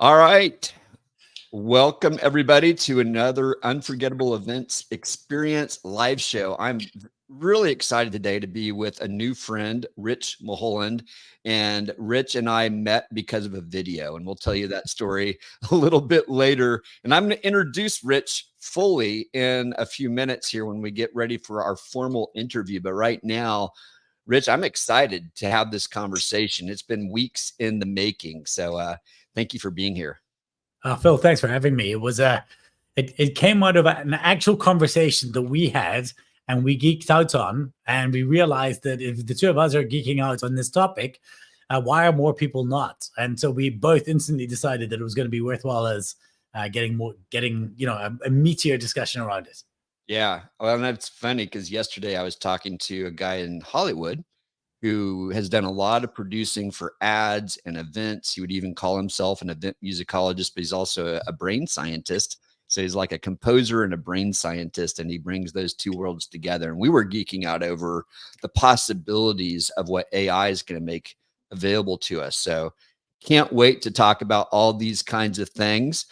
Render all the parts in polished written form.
All right. Welcome, everybody, to another Unforgettable Events Experience live show. I'm really excited today to be with a new friend, Rich Mulholland. And Rich and I met because of a video, and we'll tell you that story a little bit later. And I'm going to introduce Rich fully in a few minutes here when we get ready for our formal interview. But right now, Rich, I'm excited to have this conversation. It's been weeks in the making. So thank you for being here. Phil, thanks for having me. It came out of an actual conversation that we had and we geeked out on, and we realized that if the two of us are geeking out on this topic, why are more people not? And so we both instantly decided that it was going to be worthwhile as getting a meatier discussion around it. Yeah, well, and that's funny because yesterday I was talking to a guy in Hollywood who has done a lot of producing for ads and events. He would even call himself an event musicologist, but he's also a brain scientist. So he's like a composer and a brain scientist, and he brings those two worlds together. And we were geeking out over the possibilities of what AI is going to make available to us. So can't wait to talk about all these kinds of things.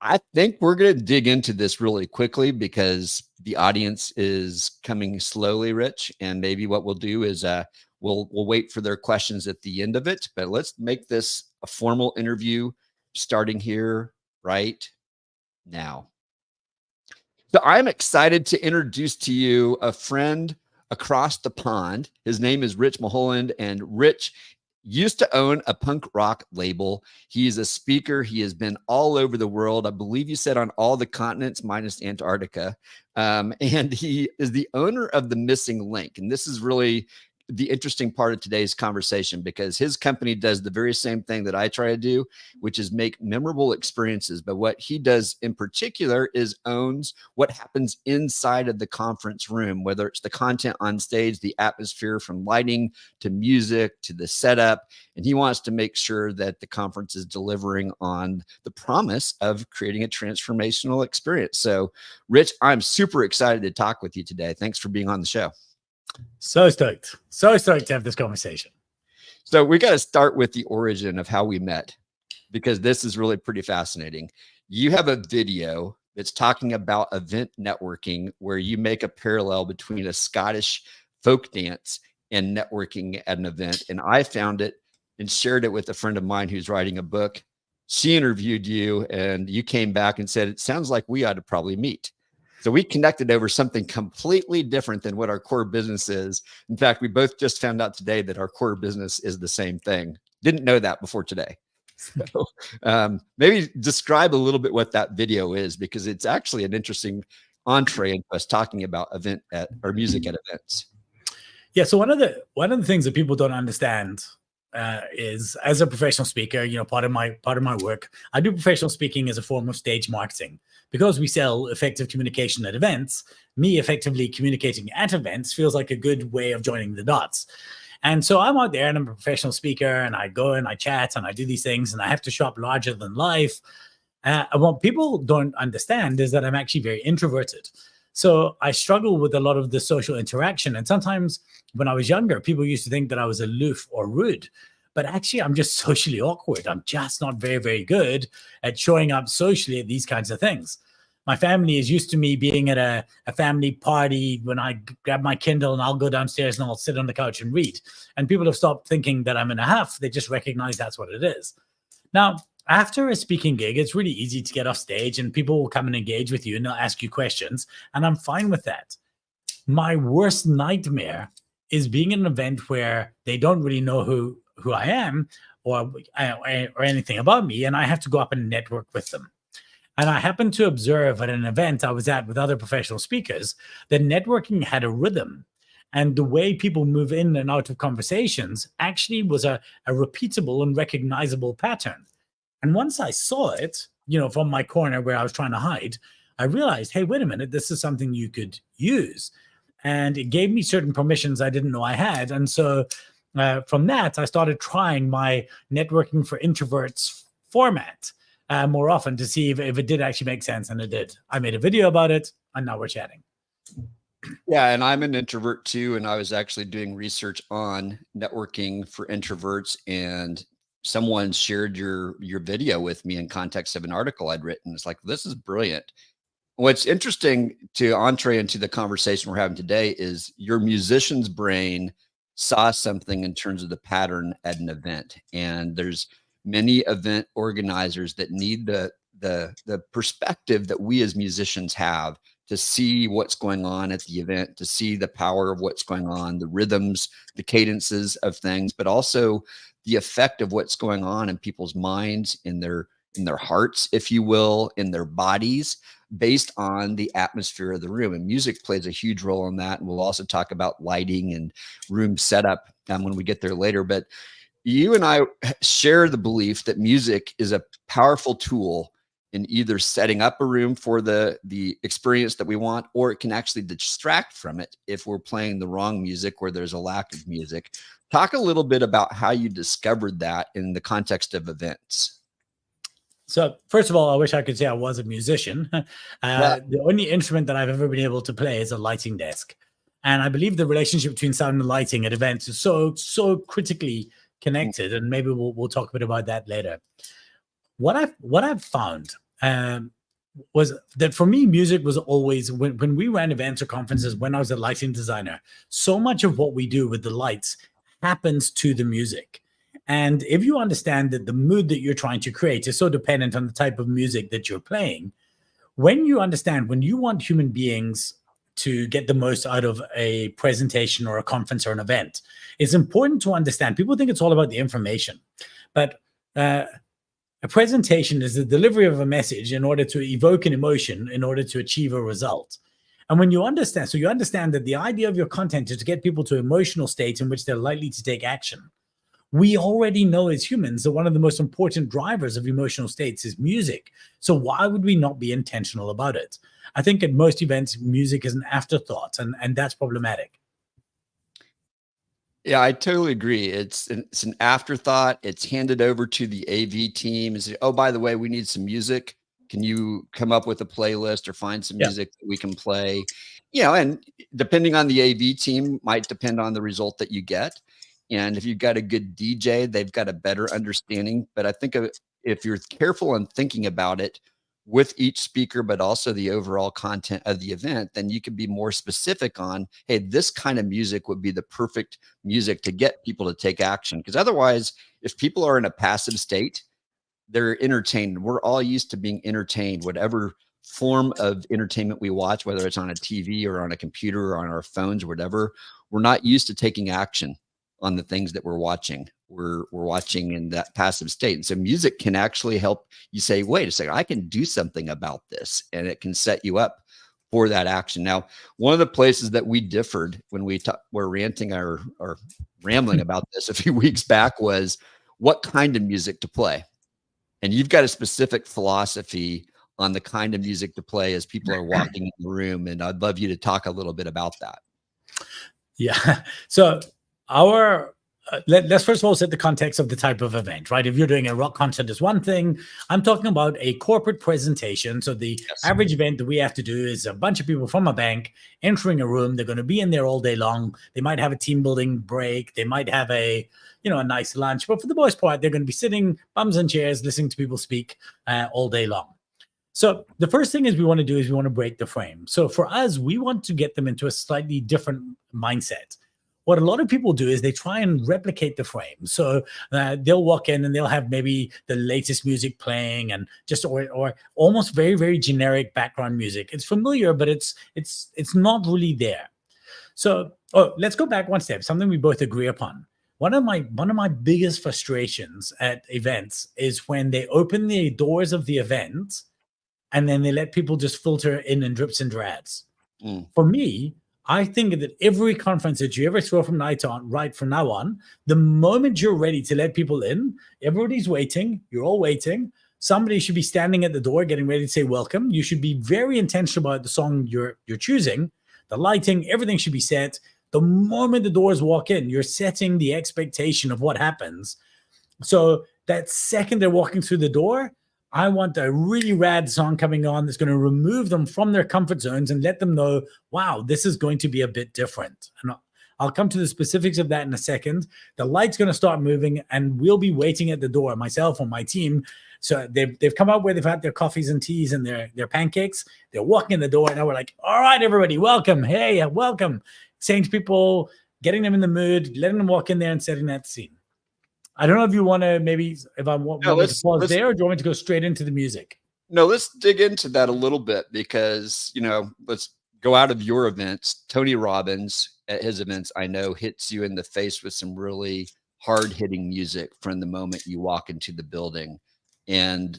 I think we're going to dig into this really quickly because the audience is coming slowly, Rich. And maybe what we'll do is we'll wait for their questions at the end of it. But let's make this a formal interview starting here right now. So I'm excited to introduce to you a friend across the pond. His name is Rich Mulholland, and Rich used to own a punk rock label. He's a speaker. He has been all over the world. I believe you said on all the continents minus Antarctica. And he is the owner of The Missing Link. And this is really the interesting part of today's conversation because his company does the very same thing that I try to do, which is make memorable experiences. But what he does in particular is owns what happens inside of the conference room, whether it's the content on stage, the atmosphere from lighting to music to the setup. And he wants to make sure that the conference is delivering on the promise of creating a transformational experience. So, Rich, I'm super excited to talk with you today. Thanks for being on the show. So stoked to have this conversation. So we got to start with the origin of how we met, because this is really pretty fascinating. You have a video that's talking about event networking where you make a parallel between a Scottish folk dance and networking at an event. And I found it and shared it with a friend of mine who's writing a book. She interviewed you and you came back and said, it sounds like we ought to probably meet. So we connected over something completely different than what our core business is. In fact, we both just found out today that our core business is the same thing. Didn't know that before today. So maybe describe a little bit what that video is, because it's actually an interesting entree into us talking about event at or music at events. Yeah. So one of the things that people don't understand is, as a professional speaker, part of my work, I do professional speaking as a form of stage marketing. Because we sell effective communication at events, me effectively communicating at events feels like a good way of joining the dots. And so I'm out there and I'm a professional speaker, and I go and I chat and I do these things, and I have to shop larger than life. And what people don't understand is that I'm actually very introverted. So I struggle with a lot of the social interaction. And sometimes when I was younger, people used to think that I was aloof or rude. But actually, I'm just socially awkward. I'm just not very, very good at showing up socially at these kinds of things. My family is used to me being at a family party when I grab my Kindle and I'll go downstairs and I'll sit on the couch and read. And people have stopped thinking that I'm in a huff. They just recognize that's what it is. Now, after a speaking gig, it's really easy to get off stage and people will come and engage with you and they'll ask you questions. And I'm fine with that. My worst nightmare is being in an event where they don't really know who I am or anything about me, and I have to go up and network with them. And I happened to observe at an event I was at with other professional speakers that networking had a rhythm, and the way people move in and out of conversations actually was a repeatable and recognizable pattern. And once I saw it, from my corner where I was trying to hide, I realized, hey, wait a minute, this is something you could use. And it gave me certain permissions I didn't know I had. And so from that, I started trying my networking for introverts format more often to see if it did actually make sense. And it did. I made a video about it, and now we're chatting. Yeah, and I'm an introvert too. And I was actually doing research on networking for introverts and someone shared your video with me in context of an article I'd written. It's like, this is brilliant. What's interesting to entree into the conversation we're having today is your musician's brain saw something in terms of the pattern at an event. And there's many event organizers that need the perspective that we as musicians have to see what's going on at the event, to see the power of what's going on, the rhythms, the cadences of things, but also the effect of what's going on in people's minds, in their hearts, if you will, in their bodies, based on the atmosphere of the room. And music plays a huge role in that. And we'll also talk about lighting and room setup when we get there later. But you and I share the belief that music is a powerful tool in either setting up a room for the experience that we want, or it can actually distract from it if we're playing the wrong music or there's a lack of music. Talk a little bit about how you discovered that in the context of events. So first of all, I wish I could say I was a musician. The only instrument that I've ever been able to play is a lighting desk. And I believe the relationship between sound and lighting at events is so critically connected. And maybe we'll talk a bit about that later. What I've found was that for me, music was always, when we ran events or conferences, when I was a lighting designer, so much of what we do with the lights happens to the music. And if you understand that the mood that you're trying to create is so dependent on the type of music that you're playing, when you understand, when you want human beings to get the most out of a presentation or a conference or an event, it's important to understand. People think it's all about the information, but a presentation is the delivery of a message in order to evoke an emotion, in order to achieve a result. And when you understand, so you understand that the idea of your content is to get people to emotional states in which they're likely to take action. We already know as humans that one of the most important drivers of emotional states is music. So why would we not be intentional about it? I think at most events, music is an afterthought, and that's problematic. Yeah, I totally agree. It's an afterthought. It's handed over to the AV team and say, oh, by the way, we need some music. Can you come up with a playlist or find some music that we can play? And depending on the AV team, might depend on the result that you get. And if you've got a good DJ, they've got a better understanding. But I think if you're careful in thinking about it with each speaker, but also the overall content of the event, then you can be more specific on, hey, this kind of music would be the perfect music to get people to take action. Because otherwise, if people are in a passive state, they're entertained. We're all used to being entertained, whatever form of entertainment we watch, whether it's on a TV or on a computer or on our phones or whatever. We're not used to taking action on the things that we're watching. We're watching in that passive state. And so music can actually help you say, wait a second, I can do something about this. And it can set you up for that action. Now, one of the places that we differed when were ranting or rambling about this a few weeks back was what kind of music to play. And you've got a specific philosophy on the kind of music to play as people are walking in the room. And I'd love you to talk a little bit about that. Yeah. So let's first of all set the context of the type of event, right? If you're doing a rock concert is one thing. I'm talking about a corporate presentation. So the average event that we have to do is a bunch of people from a bank entering a room. They're going to be in there all day long. They might have a team building break. They might have a nice lunch, but for the most part, they're going to be sitting bums in chairs, listening to people speak all day long. So the first thing is we want to break the frame. So for us, we want to get them into a slightly different mindset. What a lot of people do is they try and replicate the frame. So they'll walk in and they'll have maybe the latest music playing and just or almost very, very generic background music. It's familiar, but it's not really there. So let's go back one step. Something we both agree upon. One of my biggest frustrations at events is when they open the doors of the event and then they let people just filter in drips and drabs. For me, I think that every conference that you ever throw from now on, the moment you're ready to let people in, everybody's waiting. You're all waiting. Somebody should be standing at the door getting ready to say welcome. You should be very intentional about the song you're choosing. The lighting, everything should be set. The moment the doors walk in, you're setting the expectation of what happens. So that second they're walking through the door, I want a really rad song coming on that's going to remove them from their comfort zones and let them know, wow, this is going to be a bit different. And I'll come to the specifics of that in a second. The light's going to start moving, and we'll be waiting at the door, myself or my team. So they've come out where they've had their coffees and teas and their pancakes. They're walking in the door, and now we're like, all right, everybody, welcome. Hey, welcome. Saying to people, getting them in the mood, letting them walk in there and setting that scene. I don't know if you want to if I want me to pause there, or do you want me to go straight into the music? No, let's dig into that a little bit because, let's go out of your events. Tony Robbins at his events, I know, hits you in the face with some really hard-hitting music from the moment you walk into the building. And,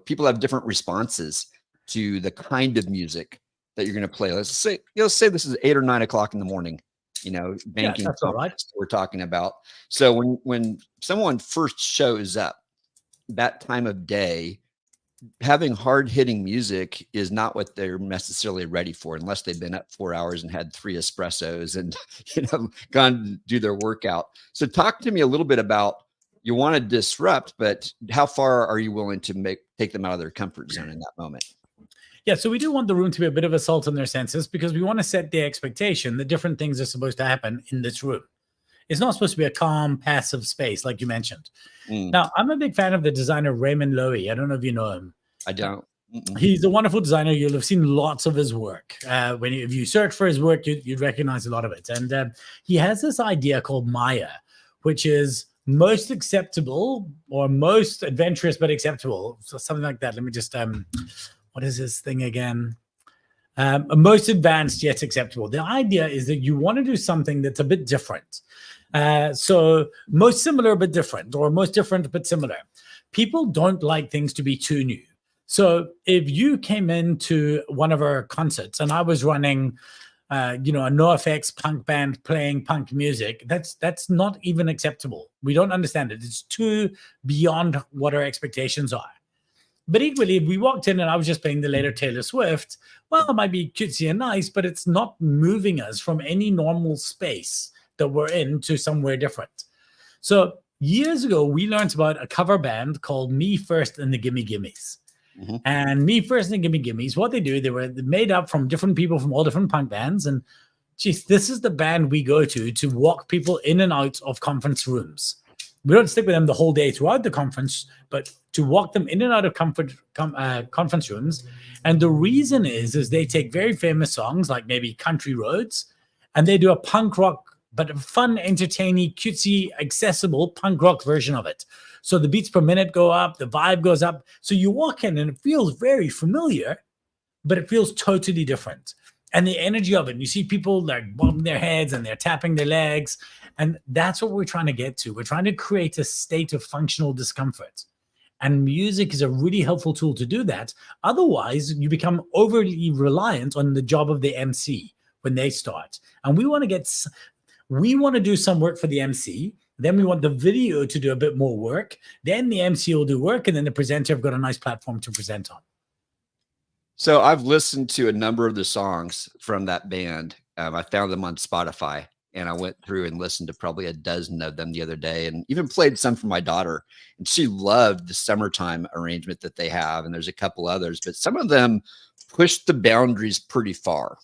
people have different responses to the kind of music that you're going to play. Let's say this is 8 or 9 o'clock in the morning, banking. Yeah, that's all right. We're talking about. So when someone first shows up that time of day, having hard-hitting music is not what they're necessarily ready for, unless they've been up 4 hours and had 3 espressos and gone to do their workout. So talk to me a little bit about, you want to disrupt, but how far are you willing to take them out of their comfort zone in that moment? Yeah, so we do want the room to be a bit of a salt on their senses, because we want to set the expectation that different things are supposed to happen in this room. It's not supposed to be a calm, passive space like you mentioned. Now, I'm a big fan of the designer Raymond Loewy. I don't know if you know him. I don't. He's a wonderful designer. You'll have seen lots of his work. If you search for his work, you'd recognize a lot of it. And he has this idea called Maya, which is most acceptable or most adventurous but acceptable. So something like that. Let me just, what is this thing again? Most advanced yet acceptable. The idea is that you want to do something that's a bit different. So most similar but different, or most different but similar. People don't like things to be too new. So if you came into one of our concerts and I was running, a NoFX punk band playing punk music, that's not even acceptable. We don't understand it. It's too beyond what our expectations are. But equally, if we walked in and I was just playing the later Taylor Swift, well, it might be cutesy and nice, but it's not moving us from any normal space that we're in to somewhere different. So years ago, we learned about a cover band called Me First and the Gimme Gimmes. Mm-hmm. And Me First and the Gimme Gimmes, what they were made up from different people from all different punk bands. And geez, this is the band we go to walk people in and out of conference rooms. We don't stick with them the whole day throughout the conference, but to walk them in and out of conference rooms. And the reason is they take very famous songs like maybe Country Roads, and they do a punk rock, but a fun, entertaining, cutesy, accessible punk rock version of it. So the beats per minute go up, the vibe goes up. So you walk in and it feels very familiar, but it feels totally different. And the energy of it, and you see people like bobbing their heads and they're tapping their legs. And that's what we're trying to get to. We're trying to create a state of functional discomfort. And music is a really helpful tool to do that. Otherwise, you become overly reliant on the job of the MC when they start. And we want to do some work for the MC. Then we want the video to do a bit more work. Then the MC will do work. And then the presenter have got a nice platform to present on. So I've listened to a number of the songs from that band. I found them on Spotify, and I went through and listened to probably a dozen of them the other day, and even played some for my daughter. And she loved the Summertime arrangement that they have. And there's a couple others, but some of them push the boundaries pretty far.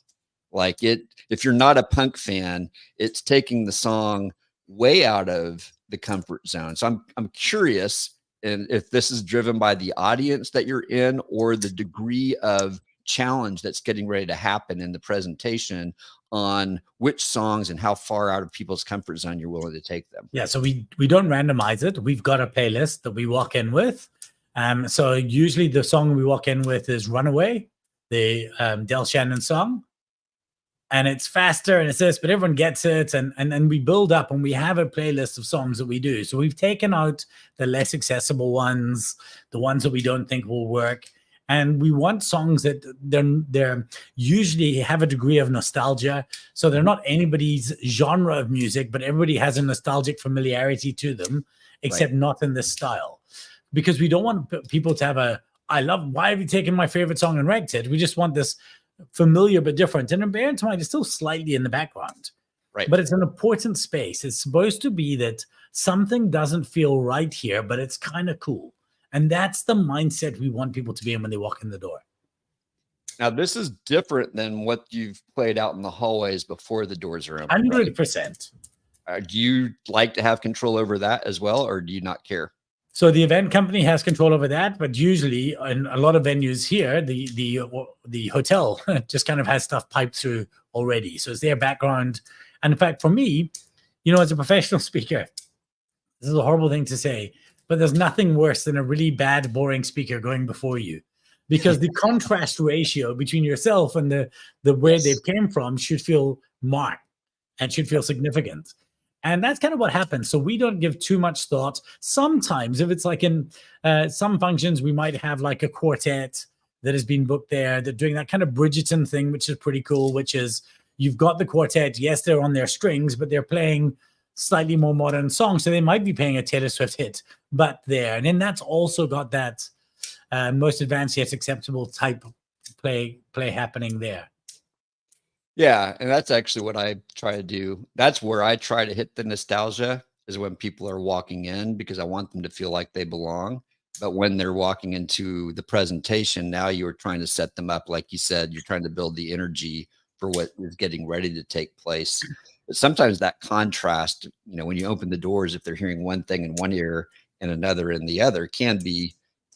Like if you're not a punk fan, it's taking the song way out of the comfort zone. So I'm curious, and if this is driven by the audience that you're in or the degree of challenge that's getting ready to happen in the presentation on which songs and how far out of people's comfort zone you're willing to take them. Yeah, so we don't randomize it. We've got a playlist that we walk in with. So usually the song we walk in with is Runaway, the Del Shannon song. And it's faster and it's this, but everyone gets it. And we build up and we have a playlist of songs that we do. So we've taken out the less accessible ones, the ones that we don't think will work. And we want songs that they're usually have a degree of nostalgia. So they're not anybody's genre of music, but everybody has a nostalgic familiarity to them, except not in this style. Because we don't want people to have why have you taken my favorite song and wrecked it? We just want this familiar but different. And in Bear into Mind, it's still slightly in the background. Right. But it's an important space. It's supposed to be that something doesn't feel right here, but it's kind of cool. And that's the mindset we want people to be in when they walk in the door. Now, this is different than what you've played out in the hallways before the doors are open, right? 100%. Do you like to have control over that as well, or do you not care? So the event company has control over that, but usually in a lot of venues here, the hotel just kind of has stuff piped through already. So it's their background. And in fact, for me, as a professional speaker, this is a horrible thing to say, but there's nothing worse than a really bad, boring speaker going before you, because the contrast ratio between yourself and the where Yes. they came from should feel marked and should feel significant. And that's kind of what happens. So we don't give too much thought. Sometimes, if it's like in some functions, we might have like a quartet that has been booked there. They're doing that kind of Bridgerton thing, which is pretty cool, which is you've got the quartet. Yes, they're on their strings, but they're playing slightly more modern songs. So they might be playing a Taylor Swift hit, but there. And then that's also got that most advanced yet acceptable type play happening there. Yeah, and that's actually what I try to do. That's where I try to hit the nostalgia, is when people are walking in, because I want them to feel like they belong. But when they're walking into the presentation, now you're trying to set them up, like you said, you're trying to build the energy for what is getting ready to take place. But sometimes that contrast, when you open the doors, if they're hearing one thing in one ear and another in the other, can be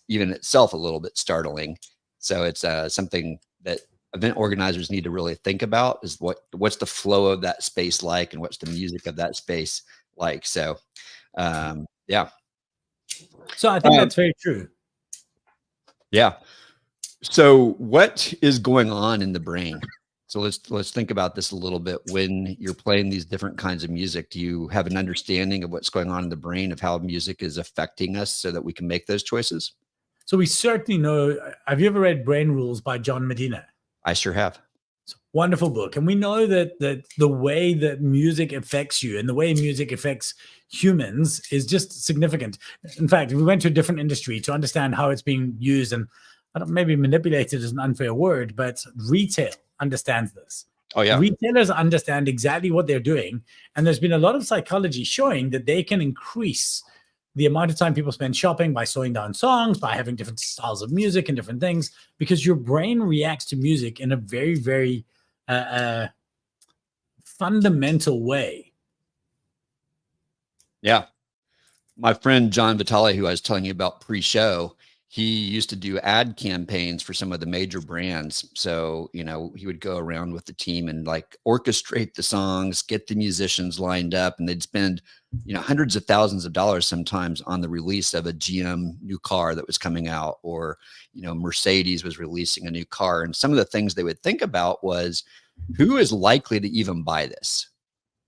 even itself a little bit startling. So it's something that event organizers need to really think about, is what's the flow of that space like, and what's the music of that space like. So yeah. So I think that's very true. Yeah. So what is going on in the brain? So let's think about this a little bit. When you're playing these different kinds of music, do you have an understanding of what's going on in the brain, of how music is affecting us so that we can make those choices? So we certainly know. Have you ever read Brain Rules by John Medina? I sure have. It's a wonderful book. And we know that the way that music affects you and the way music affects humans is just significant. In fact, we went to a different industry to understand how it's being used, and maybe manipulated is an unfair word, but retail understands this. Oh yeah. Retailers understand exactly what they're doing. And there's been a lot of psychology showing that they can increase the amount of time people spend shopping by slowing down songs, by having different styles of music and different things, because your brain reacts to music in a very, very fundamental way. Yeah. My friend John Vitale, who I was telling you about pre-show, he used to do ad campaigns for some of the major brands. So, he would go around with the team and like orchestrate the songs, get the musicians lined up, and they'd spend, hundreds of thousands of dollars sometimes on the release of a GM new car that was coming out, or, Mercedes was releasing a new car. And some of the things they would think about was, who is likely to even buy this?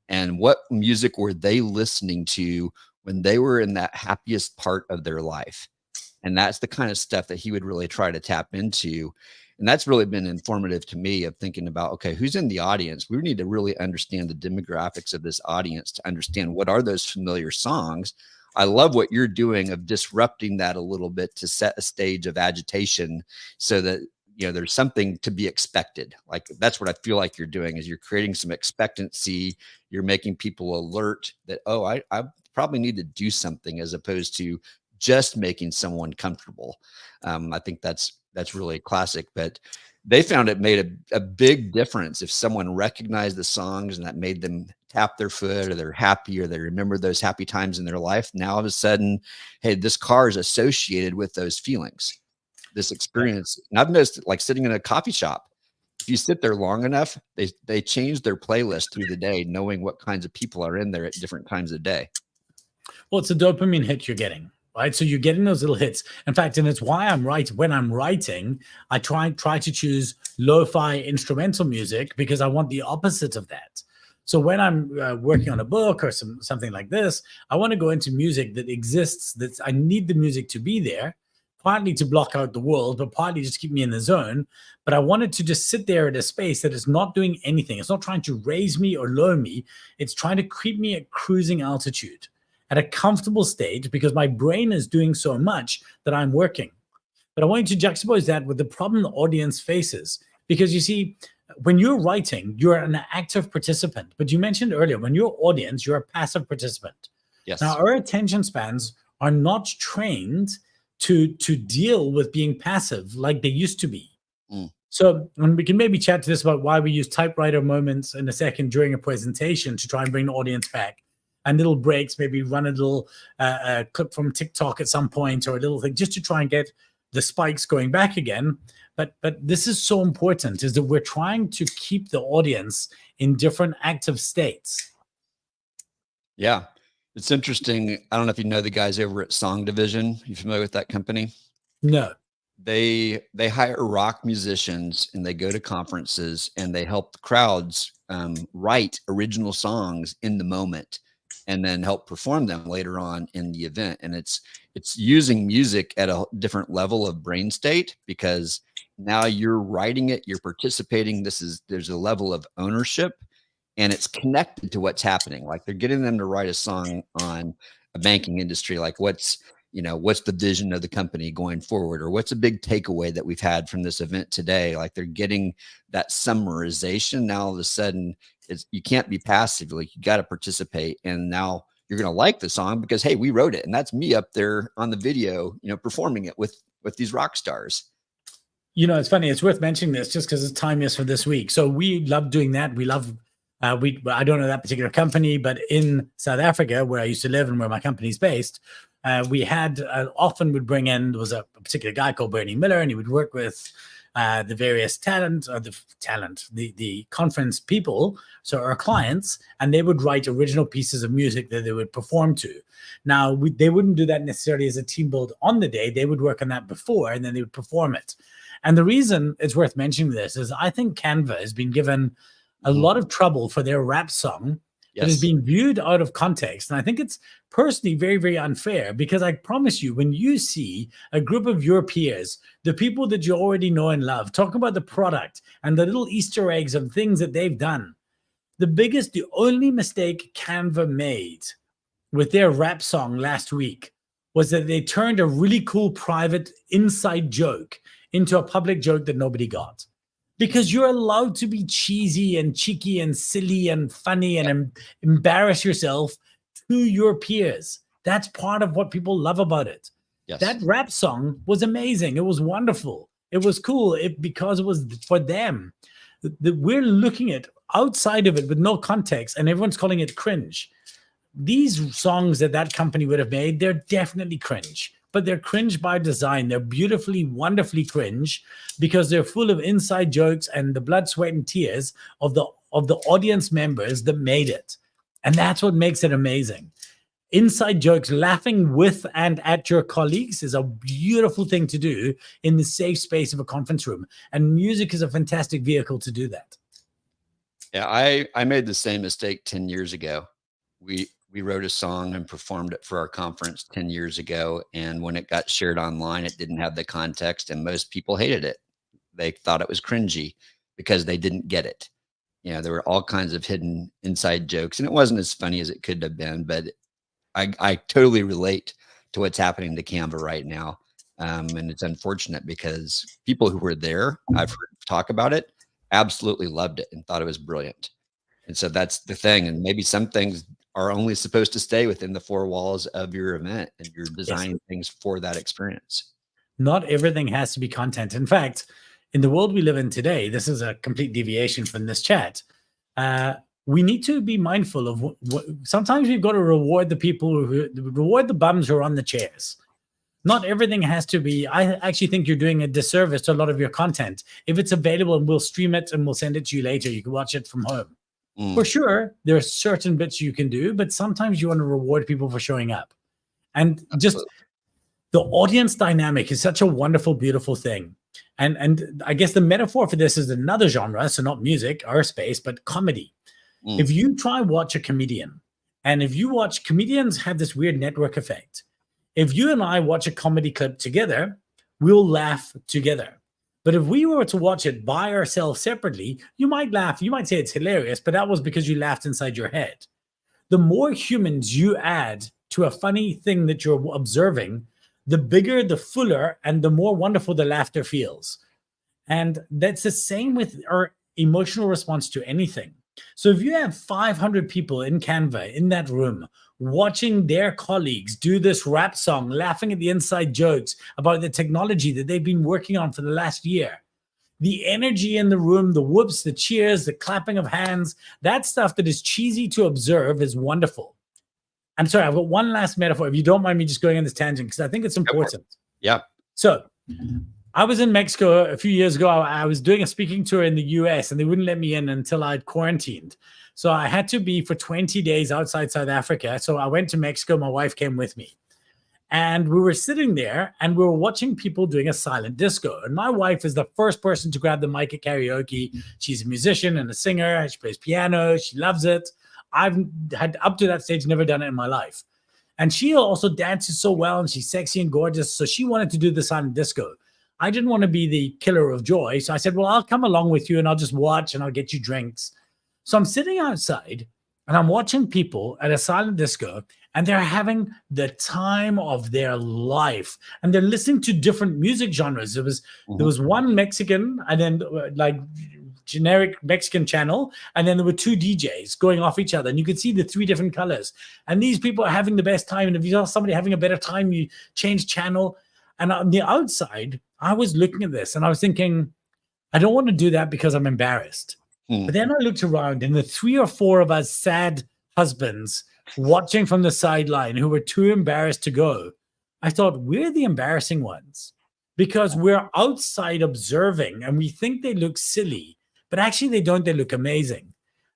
And what music were they listening to when they were in that happiest part of their life? And that's the kind of stuff that he would really try to tap into. And that's really been informative to me, of thinking about, okay, who's in the audience? We need to really understand the demographics of this audience to understand what are those familiar songs. I love what you're doing of disrupting that a little bit to set a stage of agitation, so that, there's something to be expected. Like, that's what I feel like you're doing, is you're creating some expectancy. You're making people alert that, oh, I probably need to do something, as opposed to just making someone comfortable. I think that's really classic. But they found it made a big difference if someone recognized the songs and that made them tap their foot, or they're happy, or they remember those happy times in their life. Now all of a sudden, hey, this car is associated with those feelings, this experience. And I've noticed, like sitting in a coffee shop, if you sit there long enough, they change their playlist through the day, knowing what kinds of people are in there at different times of day. Well, it's a dopamine hit you're getting. Right. So you're getting those little hits. In fact, and it's why when I'm writing, I try to choose lo-fi instrumental music, because I want the opposite of that. So when I'm working on a book or something like this, I want to go into music that exists. That I need the music to be there, partly to block out the world, but partly just keep me in the zone. But I want it to just sit there at a space that is not doing anything. It's not trying to raise me or lower me. It's trying to keep me at cruising altitude, at a comfortable state, because my brain is doing so much that I'm working. But I want you to juxtapose that with the problem the audience faces. Because you see, when you're writing, you're an active participant. But you mentioned earlier, when you're audience, you're a passive participant. Yes. Now, our attention spans are not trained to deal with being passive like they used to be. So, and we can maybe chat to this about why we use typewriter moments in a second during a presentation to try and bring the audience back. And little breaks, maybe run a little clip from TikTok at some point or a little thing just to try and get the spikes going back again. But this is so important, is that we're trying to keep the audience in different active states. Yeah. It's interesting. I don't know if you know the guys over at Song Division. You familiar with that company? No. They hire rock musicians and they go to conferences and they help the crowds write original songs in the moment and then help perform them later on in the event. And it's using music at a different level of brain state, because now you're writing it, you're participating. There's a level of ownership, and it's connected to what's happening. Like they're getting them to write a song on a banking industry. Like what's the vision of the company going forward, or what's a big takeaway that we've had from this event today? Like they're getting that summarization. Now all of a sudden you can't be passive. Like you got to participate. And now you're going to like the song because, hey, we wrote it. And that's me up there on the video, performing it with these rock stars. It's funny. It's worth mentioning this just because it's time is for this week. So we love doing that. We love, I don't know that particular company, but in South Africa, where I used to live and where my company's based, we had often would bring in, there was a particular guy called Bernie Miller, and he would work with the various the conference people, so our clients, and they would write original pieces of music that they would perform to. Now, they wouldn't do that necessarily as a team build on the day. They would work on that before, and then they would perform it. And the reason it's worth mentioning this is I think Canva has been given a lot of trouble for their rap song that is being viewed out of context. And I think it's personally very, very unfair, because I promise you, when you see a group of your peers, the people that you already know and love, talking about the product and the little Easter eggs of things that they've done, the only mistake Canva made with their rap song last week was that they turned a really cool private inside joke into a public joke that nobody got. Because you're allowed to be cheesy and cheeky and silly and funny and embarrass yourself to your peers. That's part of what people love about it. Yes. That rap song was amazing. It was wonderful. It was cool because it was for them. We're looking at outside of it with no context, and everyone's calling it cringe. These songs that company would have made, they're definitely cringe. But they're cringe by design. They're beautifully, wonderfully cringe because they're full of inside jokes and the blood, sweat, and tears of the audience members that made it. And that's what makes it amazing. Inside jokes, laughing with and at your colleagues is a beautiful thing to do in the safe space of a conference room. And music is a fantastic vehicle to do that. Yeah, I made the same mistake 10 years ago. We wrote a song and performed it for our conference 10 years ago. And when it got shared online, it didn't have the context, and most people hated it. They thought it was cringy because they didn't get it. There were all kinds of hidden inside jokes, and it wasn't as funny as it could have been, but I totally relate to what's happening to Canva right now. And it's unfortunate because people who were there, I've heard talk about it, absolutely loved it and thought it was brilliant. And so that's the thing. And maybe some things are only supposed to stay within the four walls of your event, and you're designing things for that experience. Not everything has to be content. In fact, in the world we live in today, this is a complete deviation from this chat. We need to be mindful of what sometimes we've got to reward the bums who are on the chairs. Not everything has to be. I actually think you're doing a disservice to a lot of your content. If it's available, and we'll stream it and we'll send it to you later, you can watch it from home. For sure, there are certain bits you can do, but sometimes you want to reward people for showing up. And just the audience dynamic is such a wonderful, beautiful thing. And I guess the metaphor for this is another genre, so not music, our space, but comedy. If you try watch a comedian, and if you watch, comedians have this weird network effect. If you and I watch a comedy clip together, we'll laugh together. But if we were to watch it by ourselves separately, you might laugh. You might say it's hilarious, but that was because you laughed inside your head. The more humans you add to a funny thing that you're observing, the bigger, the fuller, and the more wonderful the laughter feels. And that's the same with our emotional response to anything. So if you have 500 people in Canva in that room watching their colleagues do this rap song, laughing at the inside jokes about the technology that they've been working on for the last year, the energy in the room, the whoops, the cheers, the clapping of hands, that stuff that is cheesy to observe is wonderful. I'm sorry, I've got one last metaphor. If you don't mind me just going on this tangent, because I think it's important. Yeah. So I was in Mexico a few years ago. I was doing a speaking tour in the US, and they wouldn't let me in until I'd quarantined. So I had to be for 20 days outside South Africa. So I went to Mexico. My wife came with me. And we were sitting there and we were watching people doing a silent disco. And my wife is the first person to grab the mic at karaoke. She's a musician and a singer. She plays piano. She loves it. I've had up to that stage never done it in my life. And she also dances so well and she's sexy and gorgeous. So she wanted to do the silent disco. I didn't want to be the killer of joy. So I said, well, I'll come along with you and I'll just watch and I'll get you drinks. So I'm sitting outside and I'm watching people at a silent disco and they're having the time of their life. And they're listening to different music genres. There was one Mexican and then like generic Mexican channel. And then there were two DJs going off each other. And you could see the three different colors. And these people are having the best time. And if you saw somebody having a better time, you change channel. And on the outside, I was looking at this and I was thinking, I don't want to do that because I'm embarrassed. But then I looked around and the 3 or 4 of us sad husbands watching from the sideline who were too embarrassed to go. I thought, we're the embarrassing ones because we're outside observing and we think they look silly, but actually they don't. They look amazing.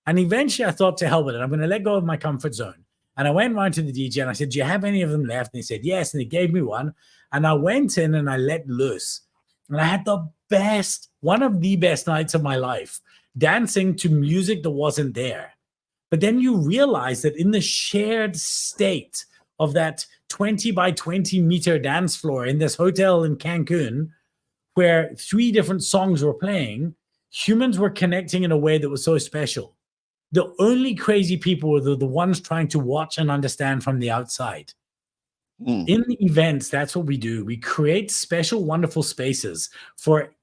And eventually I thought, to hell with it. I'm going to let go of my comfort zone. And I went round to the DJ and I said, do you have any of them left? And he said, yes. And he gave me one. And I went in and I let loose. And I had one of the best nights of my life, dancing to music that wasn't there. But then you realize that in the shared state of that 20 by 20 meter dance floor in this hotel in Cancun, where 3 different songs were playing, humans were connecting in a way that was so special. The only crazy people were the ones trying to watch and understand from the outside. In the events, that's what we do. We create special, wonderful spaces for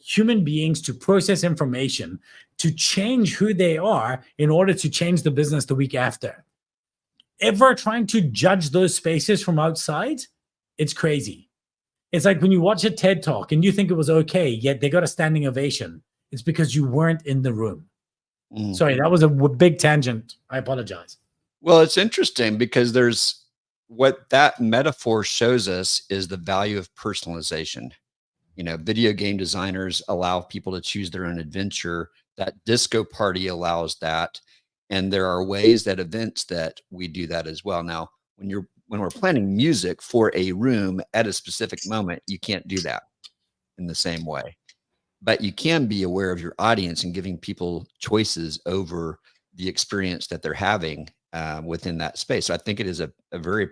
human beings to process information, to change who they are in order to change the business the week after. Ever trying to judge those spaces from outside, it's crazy. It's like when you watch a TED Talk and you think it was okay, yet they got a standing ovation. It's because you weren't in the room. Sorry, that was a big tangent. I apologize. Well, it's interesting because what that metaphor shows us is the value of personalization. You know, video game designers allow people to choose their own adventure. That disco party allows that. And there are ways that events that we do that as well. Now, when we're planning music for a room at a specific moment, you can't do that in the same way. But you can be aware of your audience and giving people choices over the experience that they're having within that space. So I think it is a very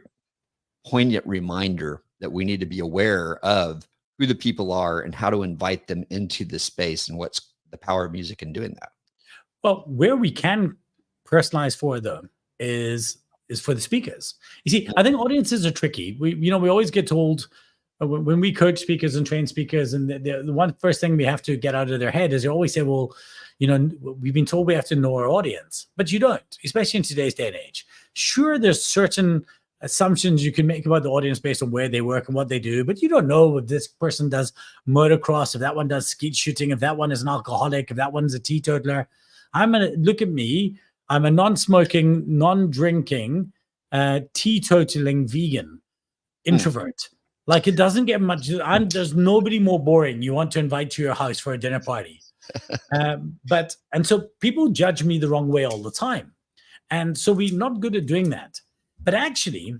poignant reminder that we need to be aware of who the people are and how to invite them into this space and what's the power of music in doing that. Well, where we can personalize for them is for the speakers. You see, I think audiences are tricky. We always get told when we coach speakers and train speakers, and the one first thing we have to get out of their head is they always say, well, we've been told we have to know our audience, but you don't, especially in today's day and age. Sure, there's certain assumptions you can make about the audience based on where they work and what they do, but you don't know if this person does motocross, if that one does skeet shooting, if that one is an alcoholic, if that one's a teetotaler. Look at me. I'm a non-smoking, non-drinking, teetotaling vegan introvert. Like, it doesn't get much. There's nobody more boring you want to invite to your house for a dinner party. And so people judge me the wrong way all the time. And so we're not good at doing that. But actually,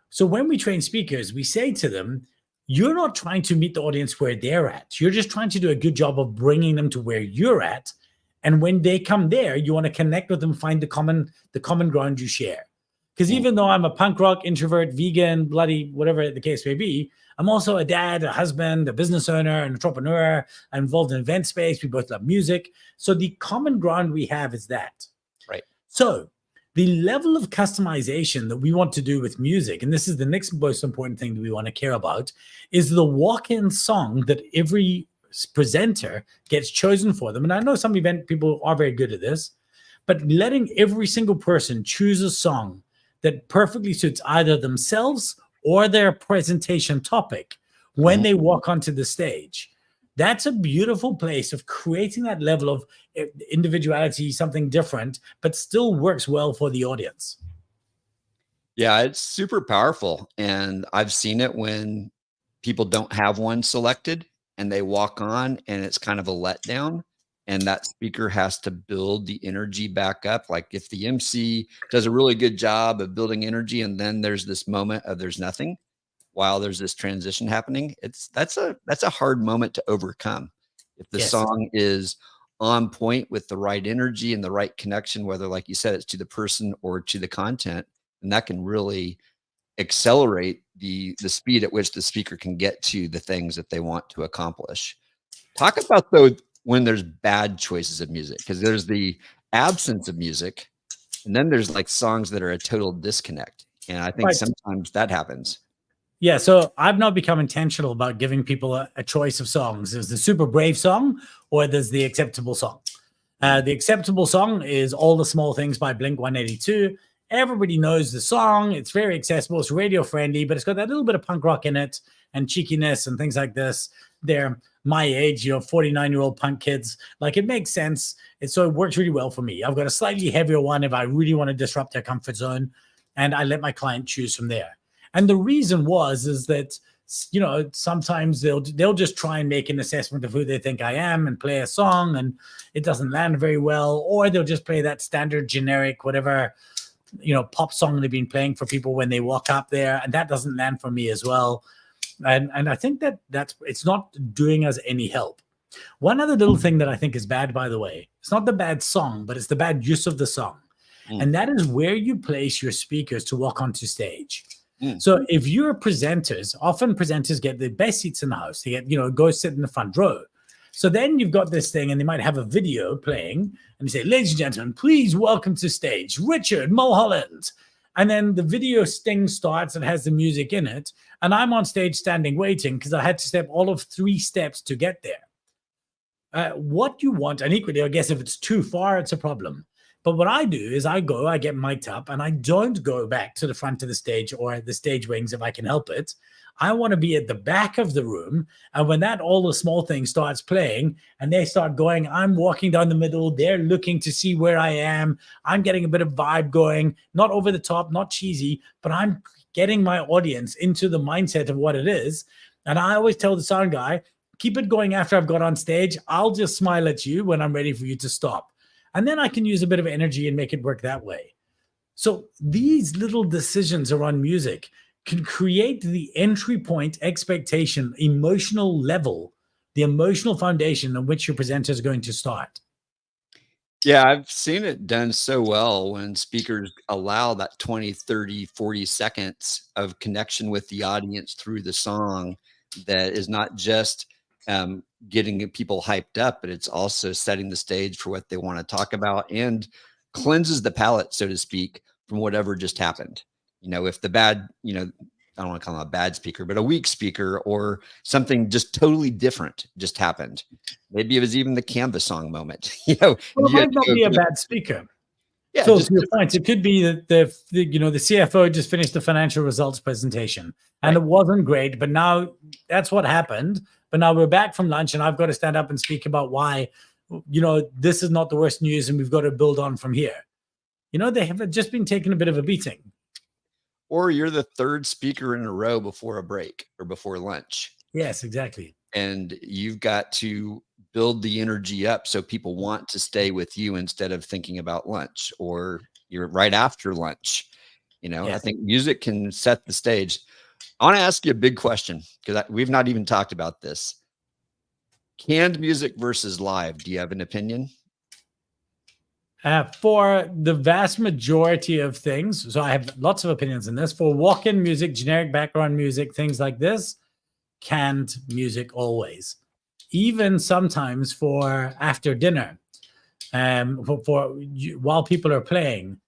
so when we train speakers, we say to them, you're not trying to meet the audience where they're at. You're just trying to do a good job of bringing them to where you're at. And when they come there, you want to connect with them, find the common ground you share. Because even though I'm a punk rock, introvert, vegan, bloody, whatever the case may be, I'm also a dad, a husband, a business owner, an entrepreneur. I'm involved in event space. We both love music. So the common ground we have is that. Right. So the level of customization that we want to do with music, and this is the next most important thing that we want to care about, is the walk-in song that every presenter gets chosen for them. And I know some event people are very good at this, but letting every single person choose a song that perfectly suits either themselves or their presentation topic when they walk onto the stage. That's a beautiful place of creating that level of individuality, something different, but still works well for the audience. Yeah, it's super powerful, and I've seen it when people don't have one selected and they walk on and it's kind of a letdown, and that speaker has to build the energy back up. Like, if the MC does a really good job of building energy and then there's this moment of there's nothing while there's this transition happening, that's a hard moment to overcome. If the Yes. song is on point with the right energy and the right connection, whether, like you said, it's to the person or to the content, and that can really accelerate the speed at which the speaker can get to the things that they want to accomplish. Talk about, though, when there's bad choices of music, because there's the absence of music, and then there's like songs that are a total disconnect. And I think Right. sometimes that happens. Yeah, so I've now become intentional about giving people a choice of songs. There's the super brave song, or there's the acceptable song. The acceptable song is All the Small Things by Blink 182. Everybody knows the song. It's very accessible. It's radio friendly, but it's got that little bit of punk rock in it and cheekiness and things like this. They're my age, 49-year-old punk kids. Like, it makes sense. So it works really well for me. I've got a slightly heavier one if I really want to disrupt their comfort zone, and I let my client choose from there. And the reason is that, sometimes they'll just try and make an assessment of who they think I am and play a song, and it doesn't land very well, or they'll just play that standard generic whatever pop song they've been playing for people when they walk up there, and that doesn't land for me as well. And I think that's it's not doing us any help. One other little thing that I think is bad, by the way, it's not the bad song, but it's the bad use of the song. And that is where you place your speakers to walk onto stage. So if you're presenters, often presenters get the best seats in the house. They get, go sit in the front row. So then you've got this thing, and they might have a video playing, and they say, ladies and gentlemen, please welcome to stage Richard Mulholland. And then the video sting starts and has the music in it. And I'm on stage standing waiting because I had to step all of 3 steps to get there. What you want, and equally, I guess if it's too far, it's a problem. But what I do is I get mic'd up, and I don't go back to the front of the stage or the stage wings if I can help it. I want to be at the back of the room. And when that All the Small Things starts playing and they start going, I'm walking down the middle. They're looking to see where I am. I'm getting a bit of vibe going, not over the top, not cheesy, but I'm getting my audience into the mindset of what it is. And I always tell the sound guy, keep it going after I've got on stage. I'll just smile at you when I'm ready for you to stop. And then I can use a bit of energy and make it work that way. So these little decisions around music can create the entry point, expectation, emotional level, the emotional foundation on which your presenter is going to start. Yeah, I've seen it done so well when speakers allow that 20, 30, 40 seconds of connection with the audience through the song that is not just getting people hyped up, but it's also setting the stage for what they want to talk about and cleanses the palate, so to speak, from whatever just happened. If the bad, I don't want to call him a bad speaker, but a weak speaker or something just totally different just happened. Maybe it was even the Canvas song moment. Well, it might not be a bad speaker. Yeah, so to your point, it could be that the CFO just finished the financial results presentation and It wasn't great, but now that's what happened. But now we're back from lunch, and I've got to stand up and speak about why, this is not the worst news, and we've got to build on from here. They have just been taking a bit of a beating. Or you're the 3rd speaker in a row before a break or before lunch. Yes, exactly. And you've got to build the energy up so people want to stay with you instead of thinking about lunch, or you're right after lunch. I think music can set the stage. I want to ask you a big question because we've not even talked about this. Canned music versus live. Do you have an opinion? For the vast majority of things, so I have lots of opinions on this. For walk-in music, generic background music, things like this, canned music always. Even sometimes for after dinner, while people are playing,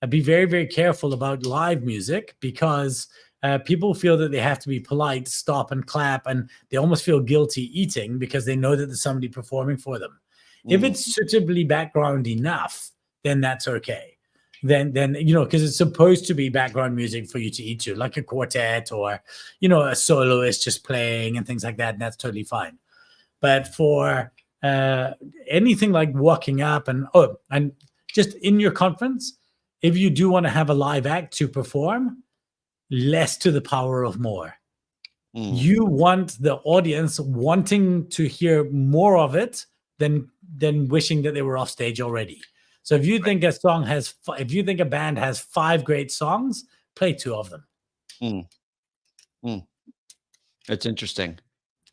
be very, very careful about live music because people feel that they have to be polite, stop and clap, and they almost feel guilty eating because they know that there's somebody performing for them. If it's suitably background enough, then that's okay. Then because it's supposed to be background music for you to eat to, like a quartet or, a soloist just playing and things like that, and that's totally fine. But for anything like walking up and just in your conference, if you do want to have a live act to perform, less to the power of more. You want the audience wanting to hear more of it than wishing that they were off stage already. So if you think a song has, if you think a band has 5 great songs, play 2 of them. That's interesting.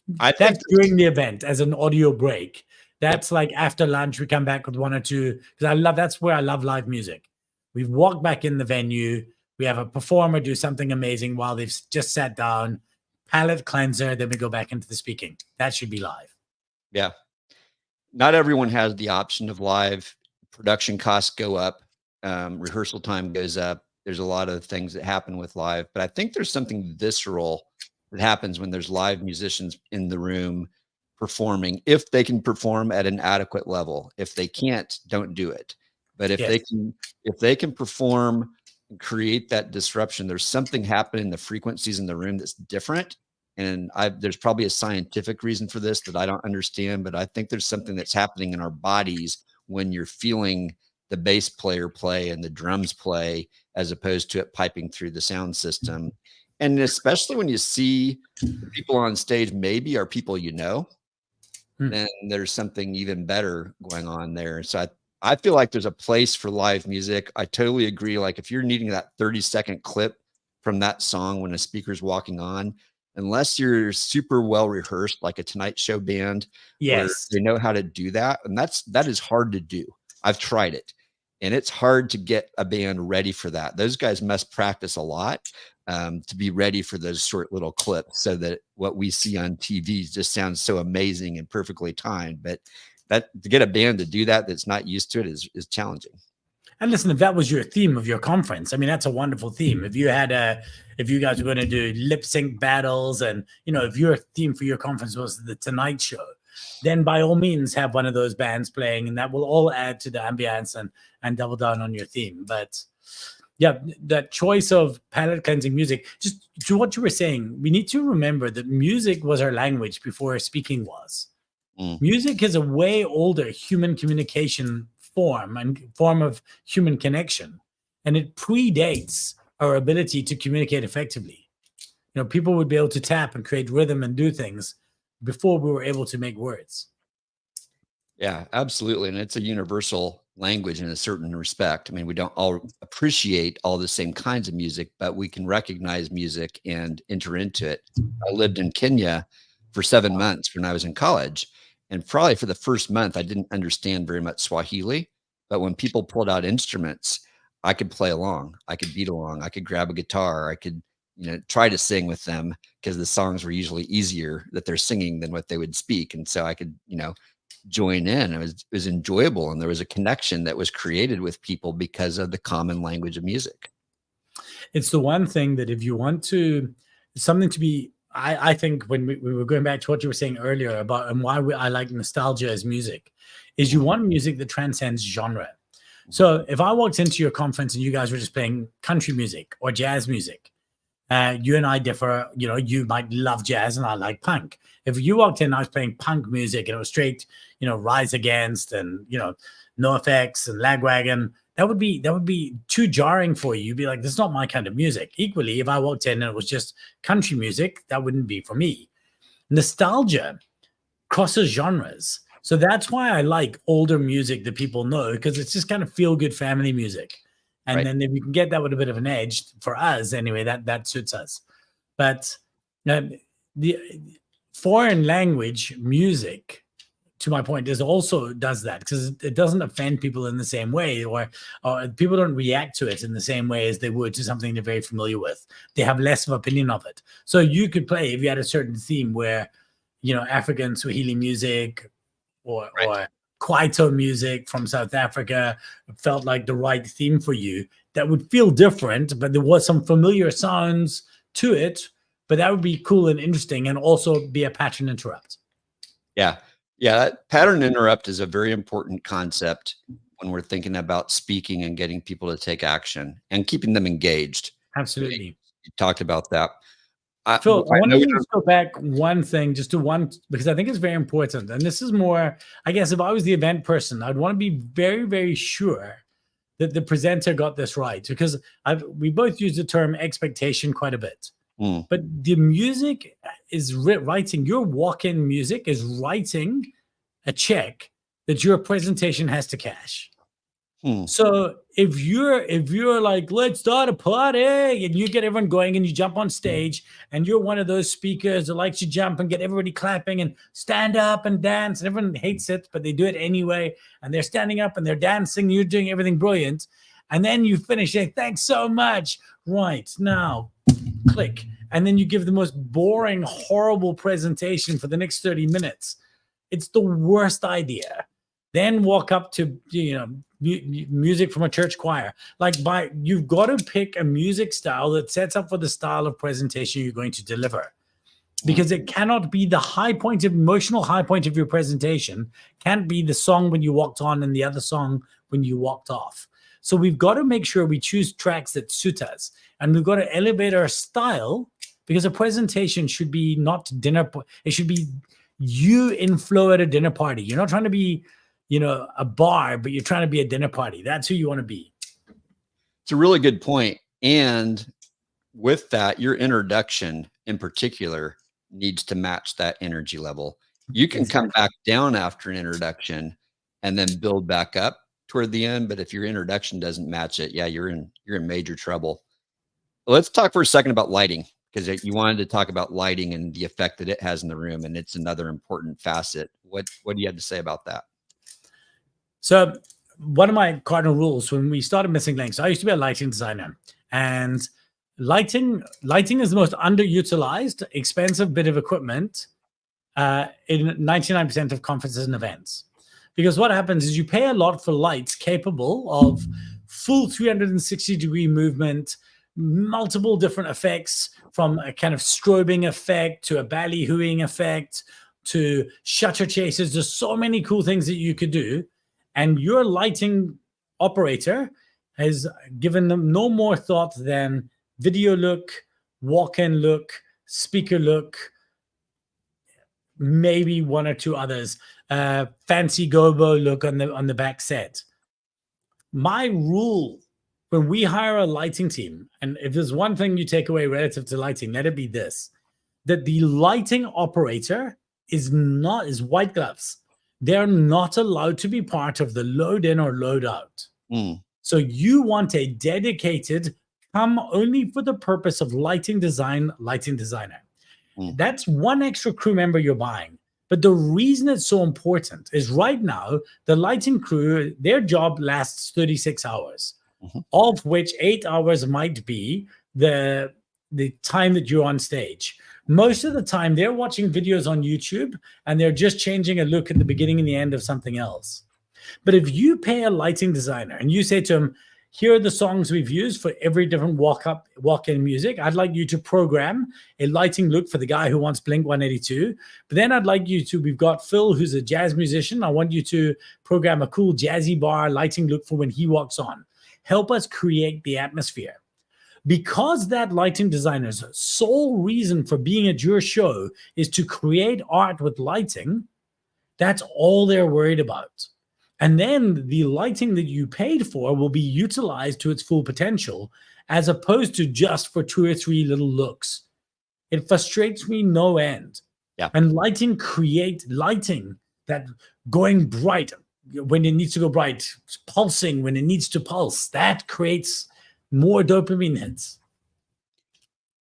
That's during the event as an audio break. That's like after lunch, we come back with 1 or 2, because that's where I love live music. We walk back in the venue. We have a performer do something amazing while they've just sat down, palate cleanser, then we go back into the speaking. That should be live. Yeah. Not everyone has the option of live. Production costs go up. Rehearsal time goes up. There's a lot of things that happen with live, but I think there's something visceral that happens when there's live musicians in the room performing, if they can perform at an adequate level. If they can't, don't do it. But if they can perform and create that disruption, there's something happening in the frequencies in the room that's different. And there's probably a scientific reason for this that I don't understand, but I think there's something that's happening in our bodies when you're feeling the bass player play and the drums play, as opposed to it piping through the sound system. And especially when you see the people on stage maybe are people you know, then there's something even better going on there. So I feel like there's a place for live music. I totally agree. Like if you're needing that 30-second clip from that song when a speaker's walking on, unless you're super well rehearsed, like a Tonight Show band, where they know how to do that. And that is hard to do. I've tried it, and it's hard to get a band ready for that. Those guys must practice a lot to be ready for those short little clips, so that what we see on TV just sounds so amazing and perfectly timed. But to get a band to do that that's not used to it is challenging. And listen, if that was your theme of your conference, I mean, that's a wonderful theme. If you guys were going to do lip sync battles, and if your theme for your conference was the Tonight Show, then by all means have one of those bands playing, and that will all add to the ambience and double down on your theme. But yeah, that choice of palate cleansing music, just to what you were saying, we need to remember that music was our language before speaking was. Music is a way older human communication form of human connection, and it predates our ability to communicate effectively. People would be able to tap and create rhythm and do things before we were able to make words. Yeah, absolutely. And it's a universal language in a certain respect. I mean, we don't all appreciate all the same kinds of music, but we can recognize music and enter into it. I lived in Kenya for 7 months when I was in college. And probably for the first month, I didn't understand very much Swahili. But when people pulled out instruments, I could play along. I could beat along. I could grab a guitar. I could, try to sing with them, because the songs were usually easier that they're singing than what they would speak. And so I could, join in. It was enjoyable. And there was a connection that was created with people because of the common language of music. It's the one thing that if you want something to be, I think when we were going back to what you were saying earlier about and why I like nostalgia as music, is you want music that transcends genre. So if I walked into your conference and you guys were just playing country music or jazz music, you and I differ. You might love jazz and I like punk. If you walked in and I was playing punk music and it was straight, Rise Against and, NoFX and Lagwagon, that would be too jarring for you. You'd be like, this is not my kind of music. Equally, if I walked in and it was just country music, that wouldn't be for me. Nostalgia crosses genres. So that's why I like older music that people know, because it's just kind of feel-good family music. And then if you can get that with a bit of an edge, for us anyway, that suits us. But the foreign language music, to my point, does that, because it doesn't offend people in the same way, or people don't react to it in the same way as they would to something they're very familiar with. They have less of an opinion of it. So you could play, if you had a certain theme where, African Swahili music or Kwaito music from South Africa felt like the right theme for you, that would feel different, but there was some familiar sounds to it, but that would be cool and interesting, and also be a pattern interrupt. Yeah. Pattern interrupt is a very important concept when we're thinking about speaking and getting people to take action and keeping them engaged. Absolutely. You talked about that. Phil, I want know to just go back one thing, just to one, because I think it's very important. And this is more, I guess, if I was the event person, I'd want to be very, very sure that the presenter got this right, because we both use the term expectation quite a bit. But the music is writing, your walk-in music is writing a check that your presentation has to cash. So if you're like, let's start a party, and you get everyone going and you jump on stage and you're one of those speakers that likes to jump and get everybody clapping and stand up and dance, and everyone hates it, but they do it anyway, and they're standing up and they're dancing, you're doing everything brilliant, and then you finish it, thanks so much, right, now click, and then you give the most boring, horrible presentation for the next 30 minutes. It's the worst idea. Then walk up to, music from a church choir. You've got to pick a music style that sets up for the style of presentation you're going to deliver, because it cannot be the emotional high point of your presentation can't be the song when you walked on and the other song when you walked off. So we've got to make sure we choose tracks that suit us, and we've got to elevate our style, because a presentation should be not dinner. It should be you in flow at a dinner party. You're not trying to be, a bar, but you're trying to be a dinner party. That's who you want to be. It's a really good point. And with that, your introduction in particular needs to match that energy level. You can come back down after an introduction and then build back up toward the end. But if your introduction doesn't match it, yeah, you're in major trouble. Let's talk for a second about lighting, because you wanted to talk about lighting and the effect that it has in the room. And it's another important facet. What do you have to say about that? So one of my cardinal rules when we started Missing Links, I used to be a lighting designer, and lighting is the most underutilized, expensive bit of equipment in 99% of conferences and events. Because what happens is you pay a lot for lights capable of full 360-degree movement, multiple different effects, from a kind of strobing effect to a ballyhooing effect to shutter chases. There's so many cool things that you could do. And your lighting operator has given them no more thought than video look, walk-in look, speaker look, maybe one or two others, fancy gobo look on the back set. My rule when we hire a lighting team, and if there's one thing you take away relative to lighting, let it be this: that the lighting operator is white gloves. They're not allowed to be part of the load in or load out. So you want a dedicated, come only for the purpose of lighting designer. That's one extra crew member you're buying. But the reason it's so important is right now, the lighting crew, their job lasts 36 hours, of which 8 hours might be the time that you're on stage. Most of the time, they're watching videos on YouTube and they're just changing a look at the beginning and the end of something else. But if you pay a lighting designer and you say to him, here are the songs we've used for every different walk-in music. I'd like you to program a lighting look for the guy who wants Blink 182. But then I'd like you to, we've got Phil, who's a jazz musician. I want you to program a cool jazzy bar lighting look for when he walks on. Help us create the atmosphere. Because that lighting designer's sole reason for being at your show is to create art with lighting, that's all they're worried about. And then the lighting that you paid for will be utilized to its full potential, as opposed to just for 2 or 3 little looks. It frustrates me no end. Yeah. And lighting that going bright when it needs to go bright, pulsing when it needs to pulse, that creates more dopamine hits.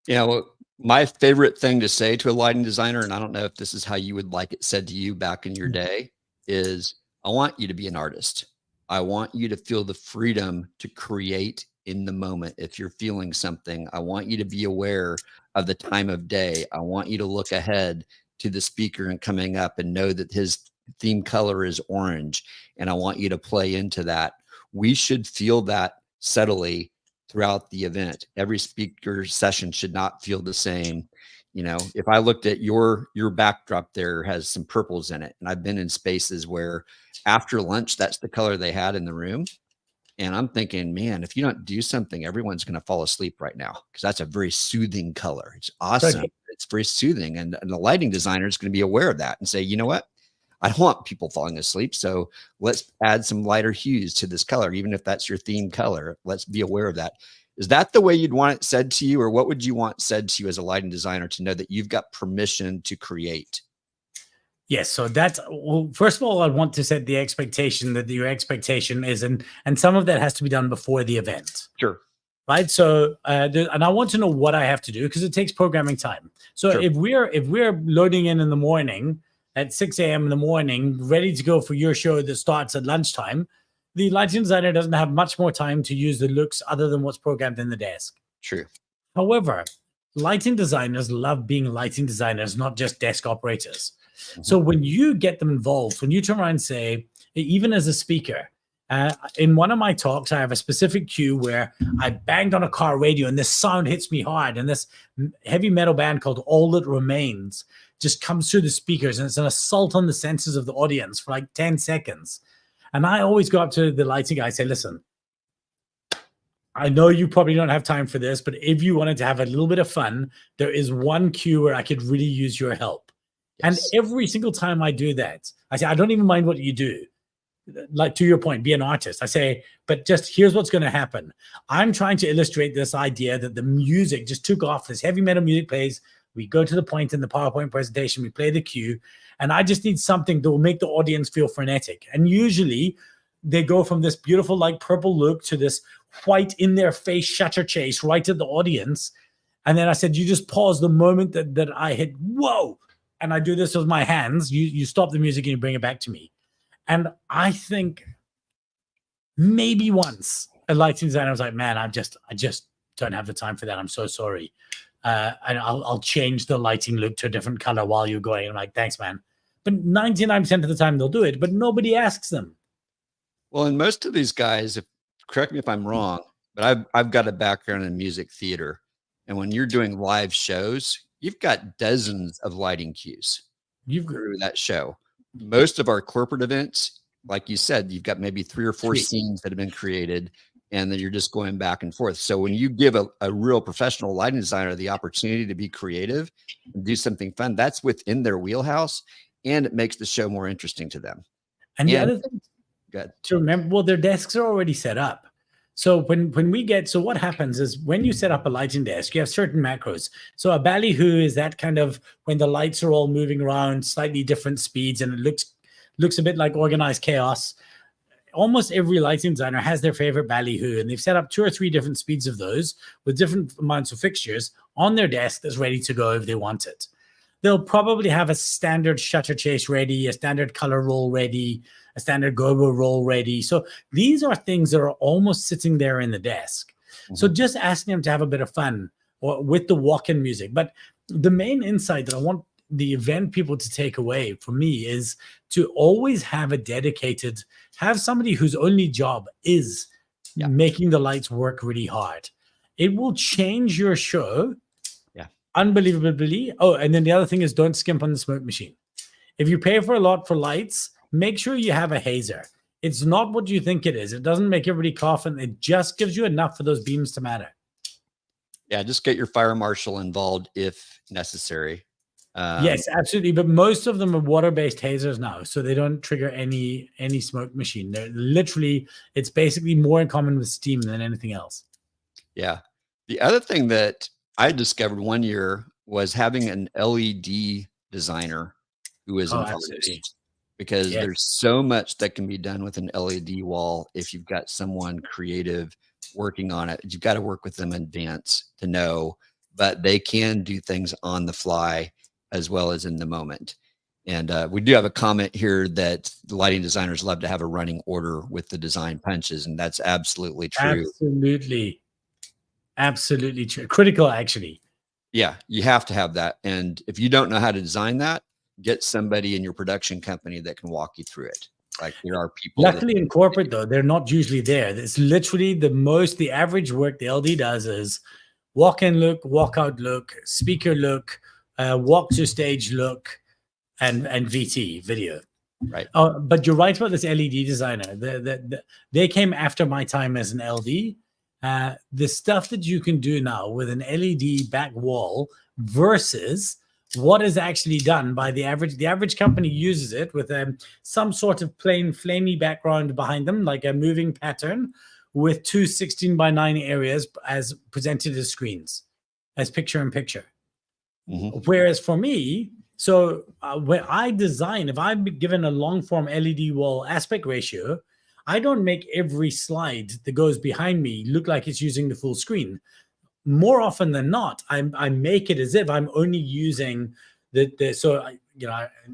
Yeah, well, my favorite thing to say to a lighting designer, and I don't know if this is how you would like it said to you back in your day, is I want you to be an artist. I want you to feel the freedom to create in the moment. If you're feeling something, I want you to be aware of the time of day. I want you to look ahead to the speaker and coming up and know that his theme color is orange. And I want you to play into that. We should feel that subtly throughout the event. Every speaker session should not feel the same. You know, if I looked at your backdrop, there has some purples in it. And I've been in spaces where after lunch, that's the color they had in the room. And I'm thinking, man, if you don't do something, everyone's going to fall asleep right now because that's a very soothing color. It's awesome. Totally. It's very soothing. And the lighting designer is going to be aware of that and say, you know what? I don't want people falling asleep. So let's add some lighter hues to this color, even if that's your theme color. Let's be aware of that. Is that the way you'd want it said to you? Or what would you want said to you as a lighting designer to know that you've got permission to create? Yes, so that's, well, first of all, I want to set the expectation that your expectation is, and some of that has to be done before the event. Sure. Right. So, and I want to know what I have to do because it takes programming time. So Sure. if we're loading in the morning at 6 a.m. in the morning, ready to go for your show that starts at lunchtime, the lighting designer doesn't have much more time to use the looks other than what's programmed in the desk. True. However, lighting designers love being lighting designers, not just desk operators. So when you get them involved, when you turn around and say, even as a speaker, in one of my talks, I have a specific cue where I banged on a car radio and this sound hits me hard. And this heavy metal band called All That Remains just comes through the speakers. And it's an assault on the senses of the audience for like 10 seconds. And I always go up to the lighting guy and say, listen, I know you probably don't have time for this, but if you wanted to have a little bit of fun, there is one cue where I could really use your help. Yes. And every single time I do that, I say, I don't even mind what you do. Like, to your point, be an artist. I say, but just here's what's going to happen. I'm trying to illustrate this idea that the music just took off. This heavy metal music plays. We go to the point in the PowerPoint presentation. We play the cue. And I just need something that will make the audience feel frenetic. And usually they go from this beautiful, like, purple look to this white in their face shutter chase right at the audience. And then I said, you just pause the moment that I hit, whoa. And I do this with my hands. You stop the music and you bring it back to me. And I think maybe once a lighting designer was like, man, I just don't have the time for that. I'm so sorry. And I'll change the lighting look to a different color while you're going. I'm like, thanks, man. But 99% of the time they'll do it, but nobody asks them. Well, and most of these guys, correct me if I'm wrong, but I've got a background in music theater. And when you're doing live shows, you've got dozens of lighting cues through that show. Most of our corporate events, like you said, you've got maybe 3 or 4 scenes that have been created, and then you're just going back and forth. So when you give a real professional lighting designer the opportunity to be creative and do something fun, that's within their wheelhouse, and it makes the show more interesting to them. And the other thing to remember, well, their desks are already set up. So so what happens is when you set up a lighting desk, you have certain macros. So a ballyhoo is that kind of when the lights are all moving around slightly different speeds and it looks a bit like organized chaos. Almost every lighting designer has their favorite ballyhoo, and they've set up 2 or 3 different speeds of those with different amounts of fixtures on their desk that's ready to go if they want it. They'll probably have a standard shutter chase ready, a standard color roll ready, a standard gobo roll ready. So these are things that are almost sitting there in the desk. So just asking them to have a bit of fun with the walk-in music. But the main insight that I want the event people to take away from me is to always have have somebody whose only job is making the lights work really hard. It will change your show unbelievably. Oh, and then the other thing is don't skimp on the smoke machine. If you pay for a lot for lights, make sure you have a hazer. It's not what you think it is. It doesn't make everybody cough, and it just gives you enough for those beams to matter. Yeah, just get your fire marshal involved if necessary. Yes, absolutely. But most of them are water-based hazers now, so they don't trigger any smoke machine. They're literally, it's basically more in common with steam than anything else. Yeah. The other thing that I discovered one year was having an LED designer who is an artist, because there's so much that can be done with an LED wall. If you've got someone creative working on it, you've got to work with them in advance to know, but they can do things on the fly as well as in the moment. And we do have a comment here that the lighting designers love to have a running order with the design punches, and that's absolutely true. Absolutely true. Critical, actually. Yeah, you have to have that. And if you don't know how to design that, get somebody in your production company that can walk you through it. Like, there are people. Luckily in corporate, though, they're not usually there. It's literally the average work the LD does is walk-in look, walk-out look, speaker look, walk to stage look, and VT, video. Right. But you're right about this LED designer. They came after my time as an LD. The stuff that you can do now with an LED back wall versus what is actually done by the average company uses it with some sort of plain flamey background behind them, like a moving pattern with two 16:9 areas as presented as screens, as picture in picture. Whereas for me, so when I design, if I'm given a long form LED wall aspect ratio, I don't make every slide that goes behind me look like it's using the full screen. More often than not, I make it as if I'm only using so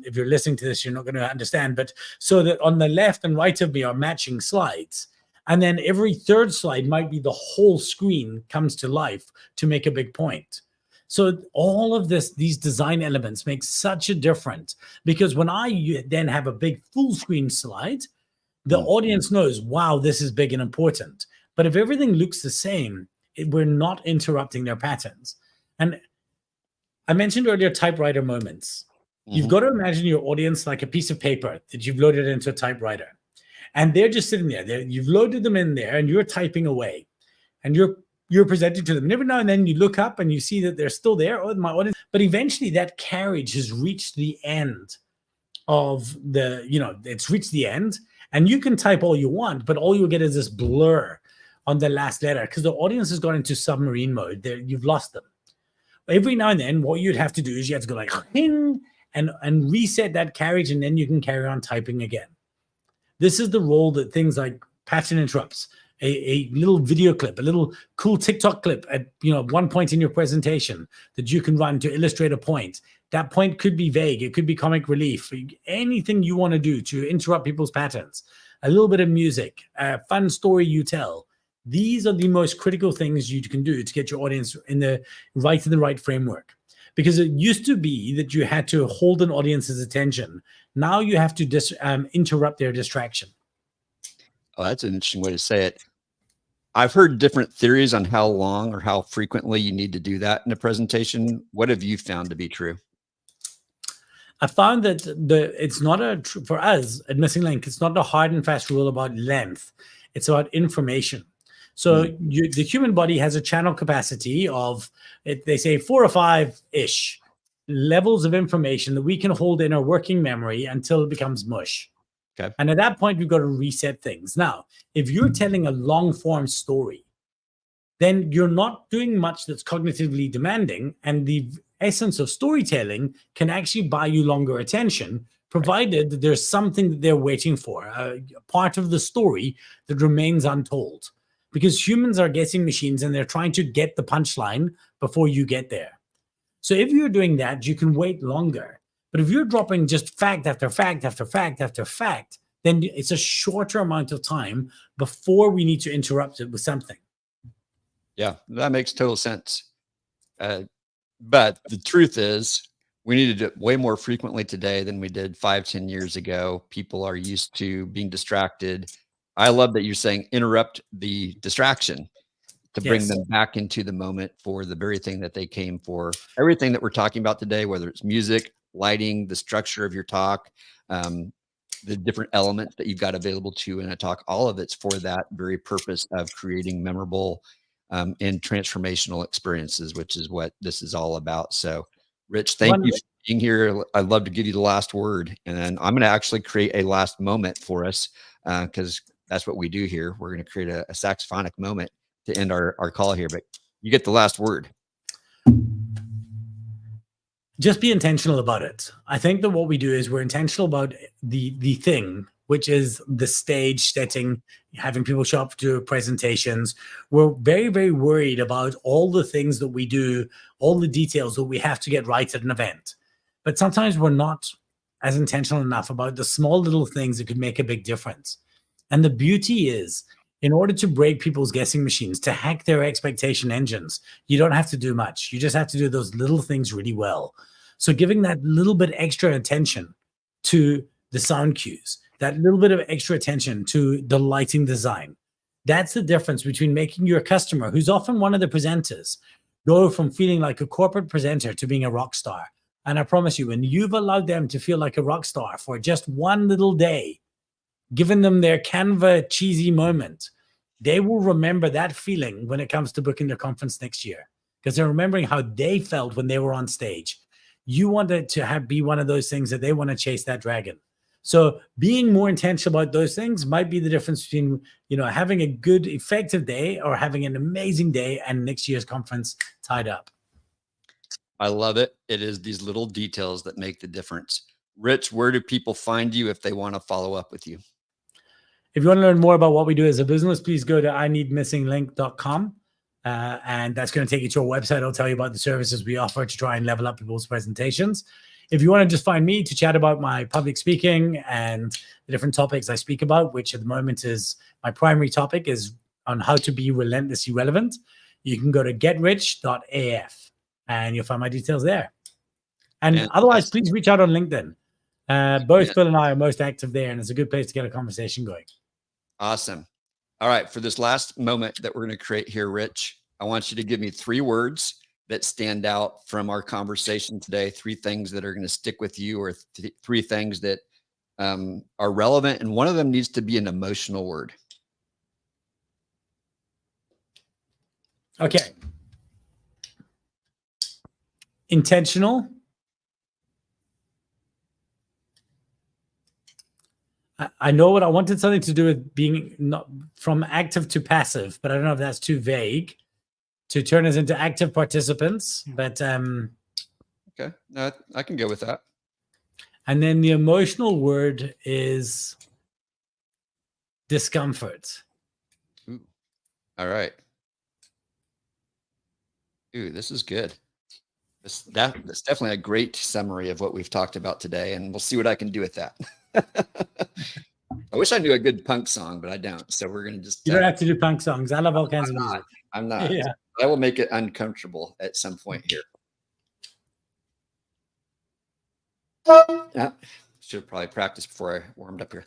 if you're listening to this, you're not going to understand, but so that on the left and right of me are matching slides. And then every third slide might be the whole screen comes to life to make a big point. So all of these design elements make such a difference, because when I then have a big full screen slide, the audience knows, wow, this is big and important. But if everything looks the same, we're not interrupting their patterns. And I mentioned earlier typewriter moments. You've got to imagine your audience like a piece of paper that you've loaded into a typewriter. And they're just sitting there. You've loaded them in there and you're typing away. And you're presenting to them. And every now and then you look up and you see that they're still there. Oh, my audience. But eventually that carriage has reached the end of it's reached the end. And you can type all you want, but all you'll get is this blur on the last letter because the audience has gone into submarine mode. You've lost them. Every now and then, what you'd have to do is you have to go like ping and reset that carriage, and then you can carry on typing again. This is the role that things like pattern interrupts, a little video clip, a little cool TikTok clip at one point in your presentation that you can run to illustrate a point. That point could be vague. It could be comic relief. Anything you want to do to interrupt people's patterns. A little bit of music, a fun story you tell. These are the most critical things you can do to get your audience in the right framework. Because it used to be that you had to hold an audience's attention. Now you have to interrupt their distraction. Oh, that's an interesting way to say it. I've heard different theories on how long or how frequently you need to do that in a presentation. What have you found to be true? I found that it's not for us at Missing Link, it's not a hard and fast rule about length. It's about information. So the human body has a channel capacity of, they say 4 or 5-ish levels of information that we can hold in our working memory until it becomes mush. Okay. And at that point, we've got to reset things. Now, if you're telling a long form story, then you're not doing much that's cognitively demanding. And the essence of storytelling can actually buy you longer attention, provided that there's something that they're waiting for, a part of the story that remains untold. Because humans are guessing machines and they're trying to get the punchline before you get there. So if you're doing that, you can wait longer. But if you're dropping just fact after fact after fact after fact, then it's a shorter amount of time before we need to interrupt it with something. Yeah, that makes total sense. But the truth is, we need to do it way more frequently today than we did 5-10 years ago. People are used to being distracted. I love that you're saying interrupt the distraction to bring them back into the moment for the very thing that they came for. Everything that we're talking about today, whether it's music, lighting, the structure of your talk, the different elements that you've got available to you in a talk, all of it's for that very purpose of creating memorable and transformational experiences, which is what this is all about. So, Rich, thank you for being here. I'd love to give you the last word, and then I'm going to actually create a last moment for us because that's what we do here. We're going to create a saxophonic moment to end our call here, but you get the last word. Just be intentional about it. I think that what we do is we're intentional about the thing, which is the stage setting, having people show up to presentations. We're very, very worried about all the things that we do, all the details that we have to get right at an event. But sometimes we're not as intentional enough about the small little things that could make a big difference. And the beauty is, in order to break people's guessing machines, to hack their expectation engines, you don't have to do much. You just have to do those little things really well. So giving that little bit extra attention to the sound cues, that little bit of extra attention to the lighting design, that's the difference between making your customer, who's often one of the presenters, go from feeling like a corporate presenter to being a rock star. And I promise you, when you've allowed them to feel like a rock star for just one little day, given them their Canva cheesy moment, they will remember that feeling when it comes to booking their conference next year, because they're remembering how they felt when they were on stage. You want it to be one of those things that they want to chase that dragon. So being more intentional about those things might be the difference between, having a good, effective day or having an amazing day and next year's conference tied up. I love it. It is these little details that make the difference. Rich, where do people find you if they want to follow up with you? If you want to learn more about what we do as a business, please go to ineedmissinglink.com. And that's going to take you to our website. It'll tell you about the services we offer to try and level up people's presentations. If you want to just find me to chat about my public speaking and the different topics I speak about, which at the moment is my primary topic is on how to be relentlessly relevant, you can go to getrich.af and you'll find my details there. And otherwise, please reach out on LinkedIn. Both Phil and I are most active there, and it's a good place to get a conversation going. Awesome. All right. For this last moment that we're going to create here, Rich, I want you to give me 3 words that stand out from our conversation today, 3 things that are going to stick with you, or 3 things that are relevant. And one of them needs to be an emotional word. Okay. Intentional. I know what I wanted, something to do with being not from active to passive, but I don't know if that's too vague to turn us into active participants. But okay, no, I can go with that. And then the emotional word is discomfort. Ooh. All right. Ooh, this is good. That's definitely a great summary of what we've talked about today, and we'll see what I can do with that. I wish I knew a good punk song, but I don't. So we're going to just... You don't have to do punk songs. I love all kinds of music. I'm not. Yeah. I will make it uncomfortable at some point here. Yeah. Should have probably practiced before I warmed up here.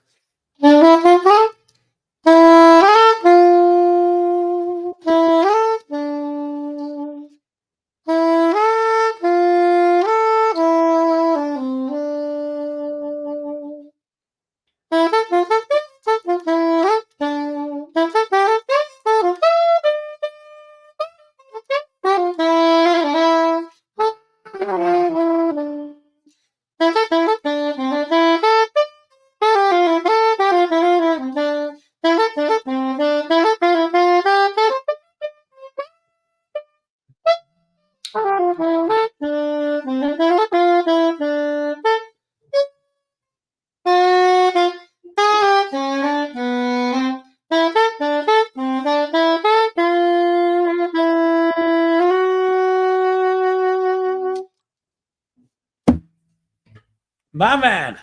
My man.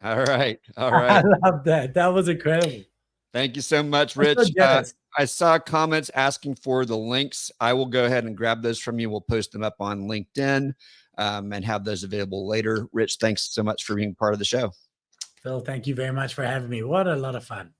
All right. All right. I love that. That was incredible. Thank you so much, Rich. I saw comments asking for the links. I will go ahead and grab those from you. We'll post them up on LinkedIn and have those available later. Rich, thanks so much for being part of the show. Phil, thank you very much for having me. What a lot of fun.